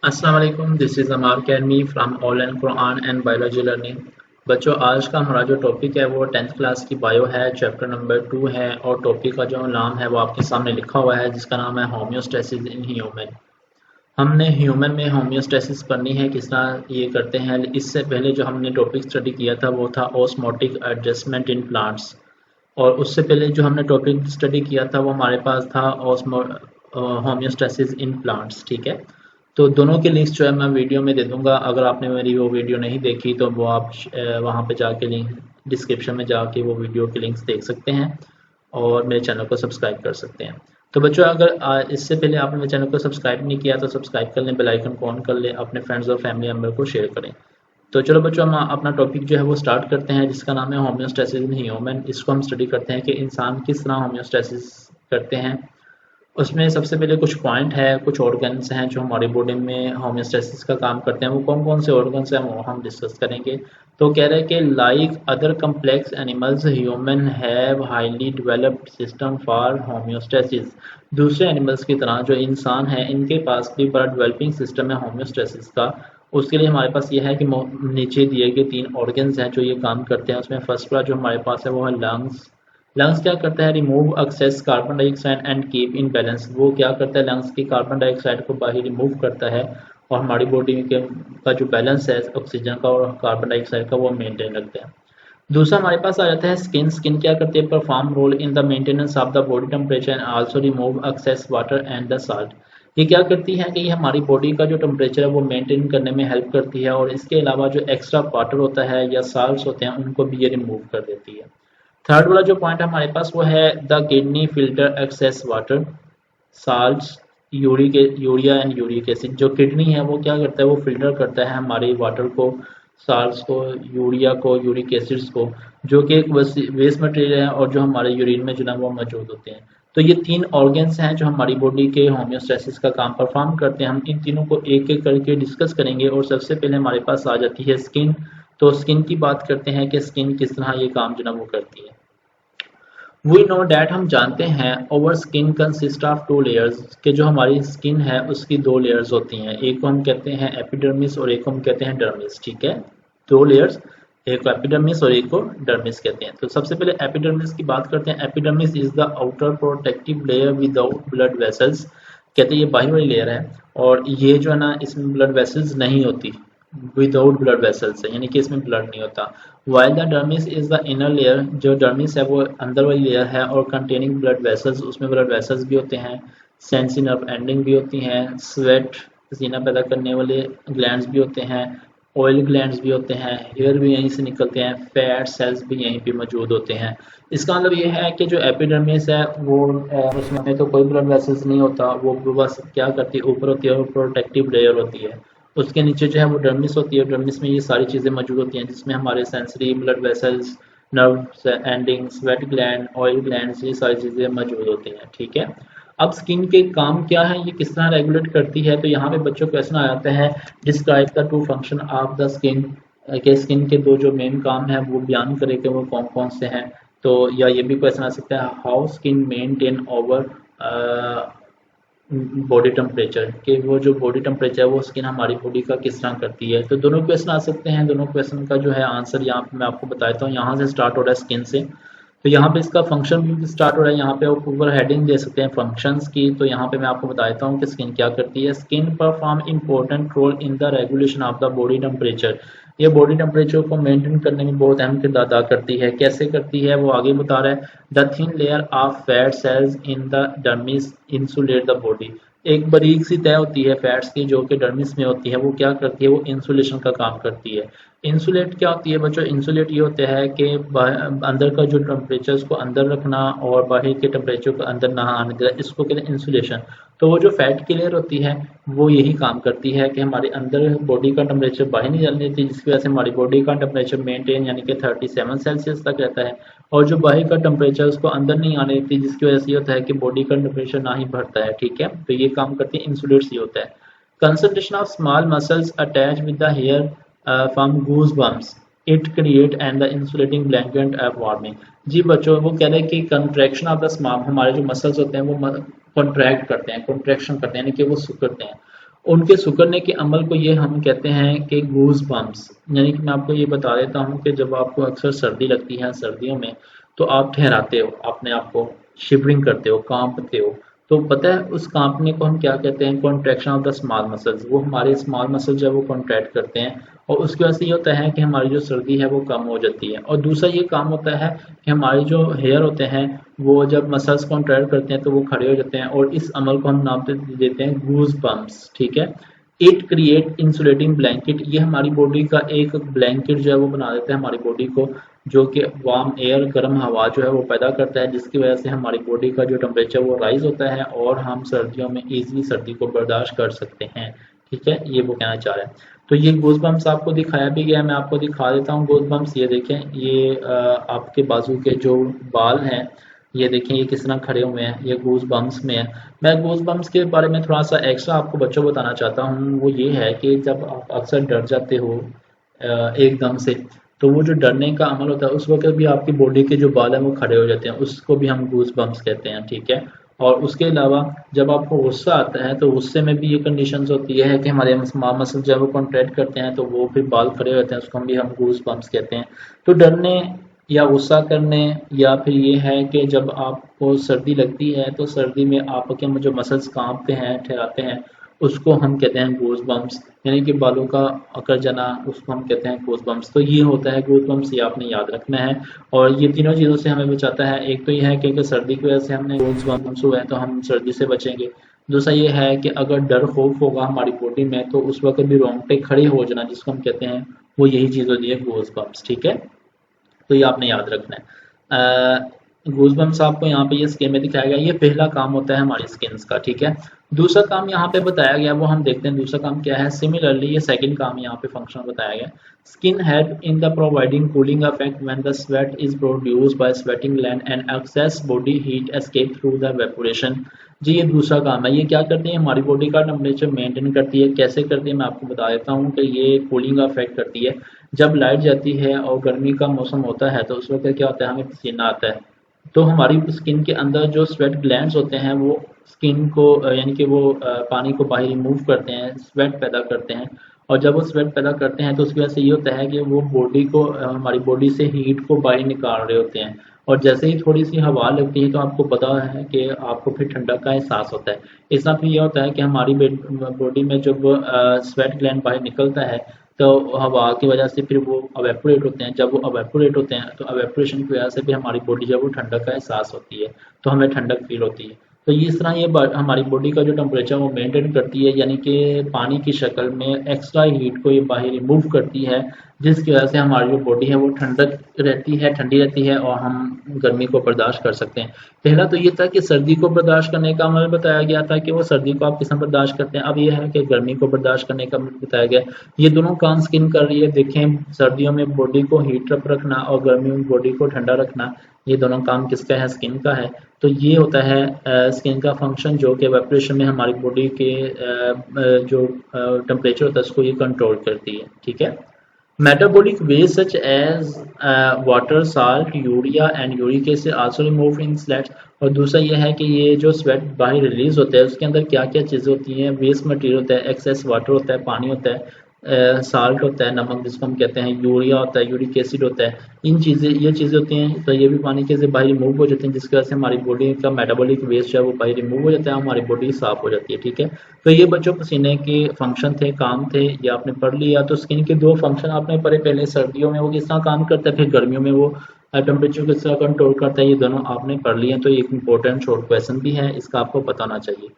अस्सलाम वालेकुम, this is Amar कैरमी from online Quran and biology learning. बच्चों, आज का हमारा जो टॉपिक है वो 10th क्लास की बायो है, चैप्टर नंबर 2 है और टॉपिक का जो नाम है वो आपके सामने लिखा हुआ है जिसका नाम है होम्योस्टेसिस इन ह्यूमन। हमने ह्यूमन में होम्योस्टेसिस पढ़नी है, किस तरह ये करते हैं। इससे पहले जो हमने टॉपिक स्टडी किया था वो था ऑस्मोटिक एडजस्टमेंट इन प्लांट्स, और उससे पहले जो हमने टॉपिक स्टडी किया था वो हमारे पास था ऑस्मो होम्योस्टेसिस इन प्लांट्स। ठीक है, तो दोनों की लिंक्स जो है मैं वीडियो में दे दूंगा। अगर आपने मेरी वो वीडियो नहीं देखी तो वो आप वहाँ पे जाके लिंक डिस्क्रिप्शन में जाके वो वीडियो के लिंक्स देख सकते हैं और मेरे चैनल को सब्सक्राइब कर सकते हैं। तो बच्चों, अगर इससे पहले आपने मेरे चैनल को सब्सक्राइब नहीं किया तो सब्सक्राइब कर लें, बेल आइकन को ऑन कर लें, अपने फ्रेंड्स और फैमिली मेम्बर को शेयर करें। तो चलो बच्चों, हम अपना टॉपिक जो है वो स्टार्ट करते हैं जिसका नाम है होम्योस्टेसिस इन ह्यूमन। इसको हम स्टडी करते हैं कि इंसान किस तरह होम्योस्टेसिस करते हैं। उसमें सबसे पहले कुछ पॉइंट है, कुछ ऑर्गन्स हैं जो हमारी बॉडी में होम्योस्टेसिस का काम करते हैं। वो कौन कौन से ऑर्गन्स हैं वो हम डिस्कस करेंगे। तो कह रहे हैं कि like other complex animals human have highly developed system for homeostasis. दूसरे एनिमल्स की तरह जो इंसान है इनके पास भी बड़ा डेवलपिंग सिस्टम है होम्योस्टेसिस का। उसके लिए हमारे पास ये है कि नीचे दिए गए 3 ऑर्गन्स हैं जो ये काम करते हैं। उसमें फर्स्ट वाला जो हमारे पास है वो है लंग्स। लंग्स क्या करता है? Remove excess carbon dioxide and keep in balance. वो क्या करता है? लंग्स की कार्बन डाइऑक्साइड को बाहर रिमूव करता है और हमारी बॉडी के का जो बैलेंस है ऑक्सीजन का और कार्बन डाइऑक्साइड का वो मेंटेन रखते हैं। दूसरा हमारे पास आ जाता है स्किन। स्किन क्या करती है? Perform role in the maintenance of the body temperature and also remove excess water and the salt. ये क्या करती है कि ये हमारी बॉडी का जो टेम्परेचर है वो मेंटेन करने में हेल्प करती है और इसके अलावा जो एक्स्ट्रा वाटर होता है या साल्ट्स होते हैं उनको भी ये रिमूव कर देती है। थर्ड वाला जो पॉइंट हमारे पास वो है the kidney filter excess water salts urea and uric acid. जो किडनी है वो क्या करता है? वो फिल्टर करता है हमारे वाटर को, साल्ट्स को, यूरिया को, यूरिक एसिड्स को, जो कि एक वेस्ट मटेरियल है और जो हमारे यूरिन में जो है वो मौजूद होते हैं। तो ये 3 ऑर्गन्स हैं जो हमारी बॉडी के होम्योस्टेसिस का काम परफॉर्म करते हैं। हम इन तीनों को एक एक करके डिस्कस करेंगे और सबसे पहले हमारे पास आ जाती है स्किन। तो स्किन की बात करते हैं कि स्किन किस तरह ये काम जो है वो करती है। वी नो डैट, हम जानते हैं, over skin consist of 2 layers, कि जो हमारी स्किन है उसकी 2 लेयर्स होती हैं। एक को हम कहते हैं एपिडर्मिस और एक को हम कहते हैं डर्मिस। ठीक है, 2 लेयर्स, एक को एपिडर्मिस और एक को डर्मिस कहते हैं। तो सबसे पहले एपिडर्मिस की बात करते हैं। Epidermis is the outer protective layer without blood vessels. कहते हैं ये बाहरी वाली लेयर है और ये जो है ना इसमें ब्लड वेसल्स नहीं होती, विदाउट ब्लड वेसल्स है, यानी कि इसमें ब्लड नहीं होता। While the dermis is the inner layer, जो डर्मिस है वो अंदर वाली लेयर है और कंटेनिंग ब्लड वेसल्स, उसमें ब्लड वेसल्स भी होते हैं, सेंसी नर्व एंडिंग भी होती हैं, स्वेट पसीना पैदा करने वाले ग्लैंड्स भी होते हैं, ऑयल ग्लैंड्स भी होते हैं, हेयर भी यहीं से निकलते हैं, फैट सेल्स भी यहीं पे मौजूद होते हैं। इसका मतलब ये है कि जो एपिडर्मिस है वो उसमें तो कोई ब्लड वेसल्स नहीं होता, वो बस क्या करती है ऊपर होती है और प्रोटेक्टिव लेयर होती है। उसके नीचे जो है वो डर्मिस होती है। डर्मिस में ये सारी चीज़ें मौजूद होती हैं जिसमें हमारे sensory, blood vessels, nerve ending, sweat gland, oil gland, ये सारी चीज़ें मौजूद होती हैं। ठीक है, अब स्किन के काम क्या है, ये किस तरह रेगुलेट करती है। तो यहाँ पे बच्चों क्वेश्चन आ जाता है, describe the 2 function of the skin, के स्किन के 2 जो मेन काम है वो बयान करें कि वो कौन कौन से हैं। तो या ये भी क्वेश्चन आ सकता है, how skin maintain over body temperature, कि वो जो बॉडी टेम्परेचर है वो स्किन हमारी बॉडी का किस तरह करती है। तो दोनों क्वेश्चन आ सकते हैं। दोनों क्वेश्चन का जो है आंसर यहाँ पे मैं आपको बताता हूँ। यहाँ से स्टार्ट हो रहा है स्किन से, तो यहाँ पे इसका फंक्शन भी स्टार्ट हो रहा है। यहाँ पे आप ऊपर हेडिंग दे सकते हैं फंक्शंस की। तो यहाँ पे मैं आपको बताता हूँ कि स्किन क्या करती है। Skin perform important role in the regulation of the body temperature. ये बॉडी टेम्परेचर को मेंटेन करने में बहुत अहम किरदार अदा करती है। कैसे करती है वो आगे बता रहा है। The thin layer of fat cells in the dermis insulate the body. एक बारीक सी तय होती है फैट्स की जो कि डर्मिस में होती है, वो क्या करती है? वो इंसुलेशन का काम करती है। इंसुलेट क्या होती है बच्चों? इंसुलेट ये होता है कि अंदर का जो टेम्परेचर उसको अंदर रखना और बाहर के टेम्परेचर को अंदर ना आने देना, इसको कहते हैं इंसुलेशन। तो वो जो फैट की लेयर होती है वो यही काम करती है कि हमारे अंदर बॉडी का टेम्परेचर बाहर नहीं जाने देती, जिसकी वजह से हमारी बॉडी का टेम्परेचर मेंटेन यानी कि 37 सेल्सियस तक रहता है। और जो बाहर का टेम्परेचर उसको अंदर नहीं आने देती, जिसकी वजह से ये होता है कि बॉडी का टेम्परेचर ना ही बढ़ता है। ठीक है, तो ये काम करती है इंसुलेट्स, ये होता है। Concentration of small muscles attach with the hair from goose bumps it create and the insulating blanket of warming. जी बच्चों, वो कह रहे हैं कि कंट्रैक्शन ऑफ द स्मॉल, हमारे जो मसल्स होते हैं वो कॉन्ट्रैक्ट करते हैं, कॉन्ट्रैक्शन करते हैं यानी कि वो सिकुड़ते हैं। उनके सिकुड़ने के अमल को ये हम कहते हैं कि गूज बम्प्स। यानी कि मैं आपको ये बता देता हूँ कि जब आपको अक्सर सर्दी लगती है सर्दियों में, तो आप ठहराते हो अपने आप को, शिवरिंग करते हो, कांपते हो। तो पता है उस कांपने को हम क्या कहते हैं? Contraction of the small muscles. वो हमारे स्मॉल मसल जो है वो कॉन्ट्रैक्ट करते हैं और उसकी वजह से ये होता है कि हमारी जो सर्दी है वो कम हो जाती है। और दूसरा ये काम होता है कि हमारे जो हेयर होते हैं वो जब मसल्स कॉन्ट्रैक्ट करते हैं तो वो खड़े हो जाते हैं और इस अमल को हम नाम देते हैं गूज बम्प्स। ठीक है। It create insulating blanket. ये हमारी बॉडी का एक ब्लैंकेट जो है वो बना देता है हमारी बॉडी को, जो कि वार्म एयर, गर्म हवा जो है वो पैदा करता है, जिसकी वजह से हमारी बॉडी का जो टेम्परेचर वो राइज होता है और हम सर्दियों में इजीली सर्दी को बर्दाश्त कर सकते हैं। ठीक है, ये वो कहना चाह रहे हैं। तो ये गूज बम्प्स आपको दिखाया भी गया, मैं आपको दिखा देता हूँ गूज बम्प्स। ये देखें, ये आपके बाजू के जो बाल हैं, ये देखें ये किस तरह खड़े हुए हैं, ये गूज बम्प्स में है। मैं गूज बम्प्स के बारे में थोड़ा सा एक्स्ट्रा आपको बच्चों को बताना चाहता हूँ। वो ये है कि जब आप अक्सर डर जाते हो एकदम से, तो वो जो डरने का अमल होता है उस वक्त भी आपकी बॉडी के जो बाल हैं वो खड़े हो जाते हैं, उसको भी हम गूज बम्प्स कहते हैं। ठीक है। और उसके अलावा जब आपको गुस्सा आता है तो गुस्से में भी ये कंडीशंस होती है कि हमारे मसल जब वो कॉन्ट्रैक्ट करते हैं तो वो फिर बाल खड़े होते हैं, उसको भी हम गूज बम्प्स कहते हैं। तो डरने या गुस्सा करने, या फिर ये है कि जब आपको सर्दी लगती है तो सर्दी में आपके जो मसल्स कांपते हैं, ठहराते हैं, उसको हम कहते हैं गूज बम्प्स। यानी कि बालों का अकड़ जाना, उसको हम कहते हैं गूज बम्प्स। तो ये होता है गूज बम्प्स, ये आपने याद रखना है। और ये तीनों चीज़ों से हमें बचाता है। एक तो ये है कि सर्दी की वजह से हमने गूज बम्प्स हुए हैं तो हम सर्दी से बचेंगे। दूसरा ये है कि अगर डर खौफ होगा हमारी बॉडी में तो उस वक्त भी रोंगटे खड़े हो जाना, जिसको हम कहते हैं, वो यही चीज़ होती है गूज बम्प्स। ठीक है, तो ये आपने याद रखना है। गूज बम्प्स आपको यहाँ पे ये स्किन में दिखाया गया, ये पहला काम होता है हमारी स्किन का। ठीक है। दूसरा काम यहाँ पे बताया गया वो हम देखते हैं दूसरा काम क्या है। सिमिलरली ये सेकंड काम यहाँ पे फंक्शन बताया गया, skin help in the providing cooling effect when the sweat is produced by sweating gland and excess body heat escape through the evaporation. जी ये दूसरा काम है। ये क्या करती है? हमारी बॉडी का टेम्परेचर मेंटेन करती है। कैसे करती है मैं आपको बता देता हूँ कि ये कूलिंग का इफेक्ट करती है। जब लाइट जाती है और गर्मी का मौसम होता है तो उस वक्त क्या होता है, हमें पसीना आता है, तो हमारी स्किन के अंदर जो स्वेट ग्लैंड्स होते हैं वो स्किन को यानी कि वो पानी को बाहर रिमूव करते हैं, स्वेट पैदा करते हैं। और जब वो स्वेट पैदा करते हैं तो उसकी वजह से ये होता है कि वो बॉडी को हमारी बॉडी से हीट को बाहर निकाल रहे होते हैं। और जैसे ही थोड़ी सी हवा लगती है तो आपको पता है कि आपको फिर ठंडक का एहसास होता है। इस तरह फिर ये होता है कि हमारी बॉडी में जब स्वेट ग्लैंड बाहर निकलता है तो हवा की वजह से फिर वो अवेपोरेट होते हैं। जब वो अवेपोरेट होते हैं तो अवेपोरेशन की वजह से भी हमारी बॉडी जब वो ठंडक का एहसास होती है तो हमें ठंडक फील होती है। तो इस तरह ये हमारी बॉडी का जो टेम्परेचर वो मेंटेन करती है, यानी कि पानी की शक्ल में एक्स्ट्रा हीट को ये बाहर रिमूव करती है, जिसकी वजह से हमारी जो बॉडी है वो ठंडक रहती है, ठंडी रहती है और हम गर्मी को बर्दाश्त कर सकते हैं। पहला तो ये था कि सर्दी को बर्दाश्त करने का अमल बताया गया था कि वो सर्दी को आप किस तरह बर्दाश्त करते हैं। अब ये है कि गर्मी को बर्दाश्त करने का अमल बताया गया। ये दोनों काम स्किन कर रही है। देखें, सर्दियों में बॉडी को हीट अप रखना और गर्मियों में बॉडी को ठंडा रखना, ये दोनों काम किसका है? स्किन का है। तो ये होता है स्किन का फंक्शन, जो कि वेपोरेशन में हमारी बॉडी के जो टेम्परेचर होता है उसको ये कंट्रोल करती है। ठीक है। Metabolic waste such as water, salt, urea and uric acid also remove in sweat. और दूसरा ये है कि ये जो स्वेट बाहर रिलीज होता है उसके अंदर क्या क्या चीज़ें होती हैं? वेस्ट मटेरियल होता है, एक्सेस वाटर होता है, पानी होता है, साल्ट होता है, नमक जिसको हम कहते हैं, यूरिया होता है, यूरिक एसिड होता है। ये चीज़ें होती हैं। तो ये भी पानी के से बाहर रिमूव हो जाते हैं, जिसकी वजह से हमारी बॉडी का मेटाबॉलिक वेस्ट है वो बाहर रिमूव हो जाता है, हमारी बॉडी साफ हो जाती है। ठीक है। तो ये बच्चों पसीने के फंक्शन थे, काम थे, ये आपने पढ़ लिया। तो स्किन के दो फंक्शन आपने पढ़े, पहले सर्दियों में वो किस तरह काम करता है, फिर गर्मियों में वो टेम्परेचर किस तरह कंट्रोल करता है, ये दोनों आपने पढ़ लिए। तो एक इंपॉर्टेंट शॉर्ट क्वेश्चन भी है, इसका आपको पता होना चाहिए।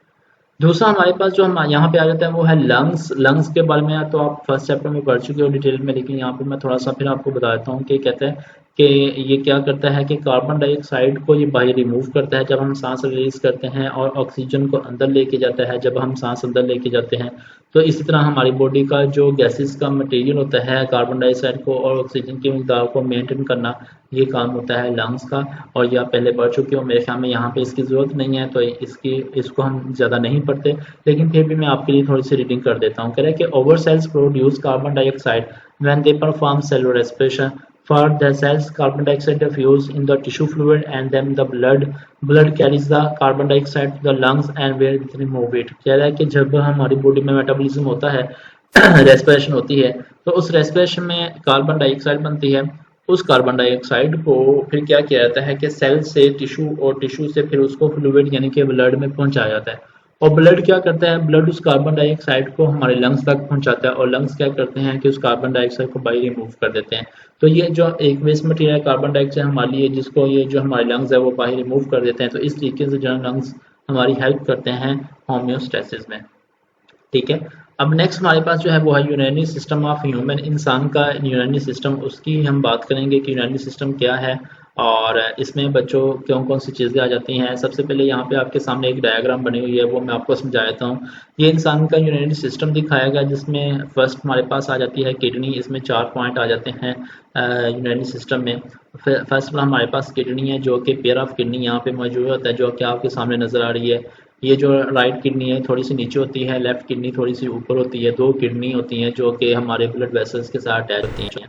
दूसरा हमारे पास जो हम यहाँ पे आ जाता है वो है लंग्स। लंग्स के बारे में तो आप फर्स्ट चैप्टर में पढ़ चुके हो डिटेल में, लेकिन यहाँ पे मैं थोड़ा सा फिर आपको बता देता हूँ कि कहते हैं कि ये क्या करता है कि कार्बन डाइऑक्साइड को ये बाहर रिमूव करता है जब हम सांस रिलीज करते हैं, और ऑक्सीजन को अंदर लेके जाता है जब हम सांस अंदर लेके जाते हैं। तो इसी तरह हमारी बॉडी का जो गैसेस का मटेरियल होता है, कार्बन डाइऑक्साइड को और ऑक्सीजन की मिकदार को मेंटेन करना, ये काम होता है लंग्स का। और ये आप पहले पढ़ चुके हो, मेरे ख्याल में यहाँ पे इसकी ज़रूरत नहीं है, तो इसको हम ज़्यादा नहीं पढ़ते, लेकिन फिर भी मैं आपके लिए थोड़ी सी रीडिंग कर देता हूँ। कह रहे हैं कि over sales produce carbon dioxide when they perform cellular respiration. For the cells, carbon dioxide diffuse in the tissue fluid and then the blood carries the carbon dioxide to the lungs and where it remove it. कह रहा है कि जब हमारी body में metabolism होता है respiration होती है तो उस रेस्पिरेशन में कार्बन डाइऑक्साइड बनती है। उस कार्बन डाइऑक्साइड को फिर क्या किया जाता है कि सेल से टिश्यू और टिश्यू से फिर उसको फ्लूइड यानी कि ब्लड में पहुंचाया जाता है और ब्लड क्या करता है, ब्लड उस कार्बन डाइऑक्साइड को हमारे लंग्स तक पहुंचाता है और लंग्स क्या करते हैं कि उस कार्बन डाइऑक्साइड को बाहर रिमूव कर देते हैं। तो ये जो एक वेस्ट मटेरियल है कार्बन डाइऑक्साइड हमारे लिए, जिसको ये जो हमारे लंग्स है वो बाहर रिमूव कर देते हैं। तो इस तरीके से जो लंग्स हमारी हेल्प करते हैं होम्योस्टेसिस में। ठीक है, अब नेक्स्ट हमारे पास जो है वो है यूरिनरी सिस्टम ऑफ ह्यूमन। इंसान का यूरिनरी सिस्टम, उसकी हम बात करेंगे कि यूरिनरी सिस्टम क्या है और इसमें बच्चों कौन कौन सी चीज़ें आ जाती हैं। सबसे पहले यहाँ पे आपके सामने एक डायग्राम बनी हुई है, वो मैं आपको समझा देता हूँ। ये इंसान का यूरिनरी सिस्टम दिखाया गया जिसमें फर्स्ट हमारे पास आ जाती है किडनी। इसमें 4 पॉइंट आ जाते हैं यूरिनरी सिस्टम में। फर्स्ट हमारे पास किडनी है जो कि पेयर ऑफ किडनी यहाँ पे मौजूद होता है, जो कि आपके सामने नज़र आ रही है। ये जो राइट किडनी है थोड़ी सी नीचे होती है, लेफ्ट किडनी थोड़ी सी ऊपर होती है। 2 किडनी होती हैं जो कि हमारे ब्लड वेसल्स के साथ अटैच होती हैं।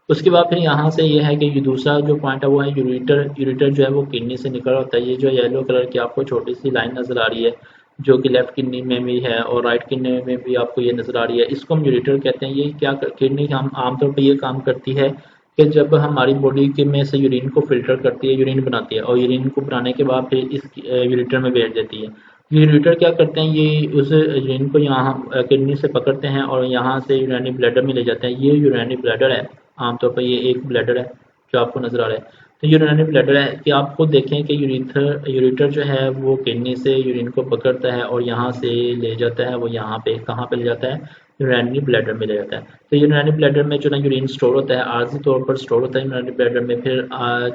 उसके बाद फिर यहाँ से ये है कि ये दूसरा जो पॉइंट है वो है यूरेटर। यूरेटर जो है वो किडनी से निकल होता है। ये जो येलो कलर की आपको छोटी सी लाइन नज़र आ रही है जो कि लेफ्ट किडनी में भी है और राइट किडनी में भी आपको ये नज़र आ रही है, इसको हम यूरेटर कहते हैं। ये क्या किडनी हम आमतौर पर ये काम करती है कि जब हमारी बॉडी के में से यूरिन को फिल्टर करती है, यूरिन बनाती है और यूरिन को बनाने के बाद फिर इस यूरेटर में भेज देती है। यूरेटर क्या करते हैं, ये उस यूरिन को यहाँ किडनी से पकड़ते हैं और यहाँ से यूरिनरी ब्लैडर में ले जाते हैं। ये यूरिनरी ब्लैडर है, आमतौर पर ये एक ब्लैडर है जो आपको नज़र आ रहा है। तो यूरिनरी ब्लैडर है कि आप खुद देखें कि यूरेटर जो है वो किडनी से यूरिन को पकड़ता है और यहाँ से ले जाता है, वो यहाँ पे कहाँ पे ले जाता है, यूरिनरी ब्लैडर में ले जाता है। तो यूरिनरी ब्लैडर में जो ना यूरिन स्टोर होता है, आर्जी तौर पर स्टोर होता है यूरिनरी ब्लैडर में। फिर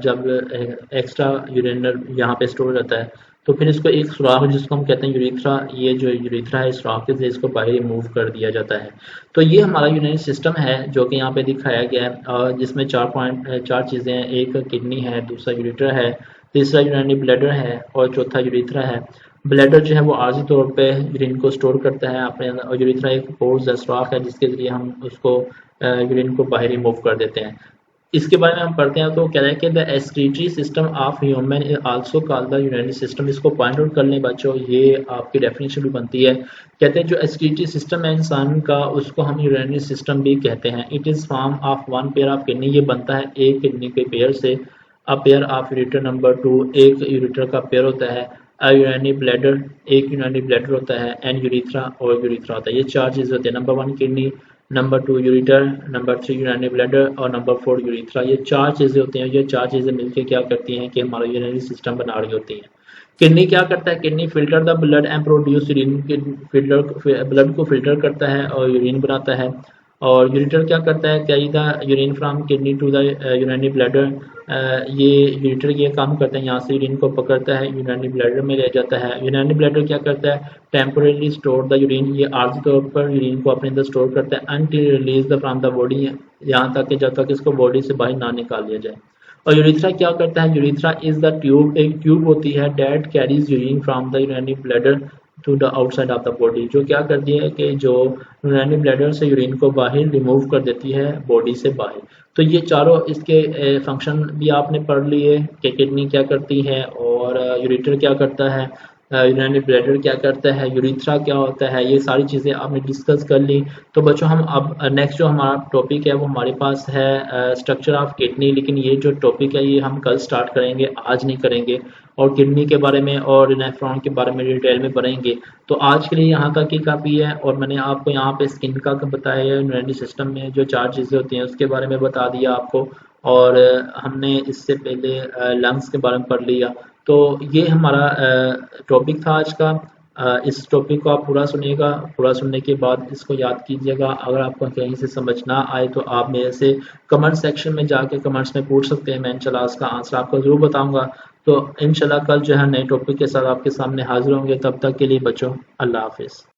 जब एक्स्ट्रा यूरिनर यहाँ पे स्टोर हो जाता है तो फिर इसको एक सुराख जिसको हम कहते हैं यूरेथ्रा, ये जो यूरेथ्रा है सुराख से इसको बाहर रिमूव कर दिया जाता है। तो ये हमारा यूरिनरी सिस्टम है जो कि यहाँ पे दिखाया गया है और जिसमें 4 चीज़ें हैं। एक किडनी है, दूसरा यूरेटर है, तीसरा यूरिनरी ब्लैडर है और चौथा यूरेथ्रा है। ब्लैडर जो है वो आर्जी तौर पे यूरिन को स्टोर करता है अपने अंदर और यूरेथ्रा एक पोर्स या सुराख है जिसके ज़रिए हम उसको यूरिन को बाहर रिमूव कर देते हैं। इसके बारे में हम पढ़ते हैं तो कह रहा है कि the excretory system of human is also called the urinary system. इसको पॉइंट आउट कर लें बच्चों, ये आपकी डेफिनेशन भी बनती है। कहते हैं जो एक्सक्रीटरी सिस्टम है इंसान का उसको हम यूरिनरी सिस्टम भी कहते हैं। It is form of 1 pair of kidney, ये बनता है एक किडनी के पेयर से। A pair of ureter number 2, एक यूरेटर का पेयर होता है। अ यूरिनरी ब्लैडर, एक यूरिनरी ब्लैडर होता है। एंड यूरेथ्रा और यूरेथ्रा होता है। ये 4 चीज़ें होती है। Number 1 kidney, number 2 ureter, number 3 urinary bladder और नंबर 4 यूरेथ्रा। ये 4 चीज़ें होती हैं। ये 4 चीज़ें मिलकर क्या करती हैं कि हमारा यूरिनरी सिस्टम बना रही होती हैं। किडनी क्या करता है, kidney filter the blood and produce urine, blood को फिल्टर करता है और यूरिन बनाता है। और यूरेटर क्या करता है, carry the urine from kidney to the urinary bladder. ये यूरेटर ये काम करता है, यहाँ से यूरिन को पकड़ता है यूरिनरी ब्लैडर में ले जाता है। यूरिनरी ब्लैडर क्या करता है, टेम्पोरली स्टोर द यूरिन, ये आर्जी तौर पर यूरिन को अपने अंदर स्टोर करता है until release the from the body, यहाँ तक कि जब तक इसको बॉडी से बाहर ना निकाल दिया जाए। और यूरेथ्रा क्या करता है, यूरेथ्रा इज द ट्यूब, एक ट्यूब होती है that carries urine from the urinary bladder to the outside of the body, जो क्या करती है कि जो यूरिनरी ब्लैडर से यूरिन को बाहर रिमूव कर देती है बॉडी से बाहर। तो ये चारों इसके फंक्शन भी आपने पढ़ लिए कि किडनी क्या करती है और यूरेटर क्या करता है, यूरिनरी ब्लैडर क्या करता है, यूरेथ्रा क्या होता है, ये सारी चीज़ें आपने डिस्कस कर ली। तो बच्चों हम अब नेक्स्ट जो हमारा टॉपिक है वो हमारे पास है स्ट्रक्चर ऑफ किडनी, लेकिन ये जो टॉपिक है ये हम कल स्टार्ट करेंगे, आज नहीं करेंगे। और किडनी के बारे में और नेफ्रॉन के बारे में डिटेल में पढ़ेंगे। तो आज के लिए यहाँ तक की काफ़ी है और मैंने आपको यहाँ पे स्किन का बताया है, यूरिनरी सिस्टम में जो 4 चीज़ें होती हैं उसके बारे में बता दिया आपको। और हमने इससे पहले लंग्स के बारे में पढ़ लिया। तो ये हमारा टॉपिक था आज का। इस टॉपिक को आप पूरा सुनिएगा, पूरा सुनने के बाद इसको याद कीजिएगा। अगर आपको कहीं से समझ ना आए तो आप मेरे से कमेंट सेक्शन में जाके कमेंट्स में पूछ सकते हैं, मैं इंशाल्लाह उसका आंसर आपको ज़रूर बताऊंगा। तो इंशाल्लाह कल जो है नए टॉपिक के साथ आपके सामने हाजिर होंगे। तब तक के लिए बच्चों अल्लाह हाफिज़।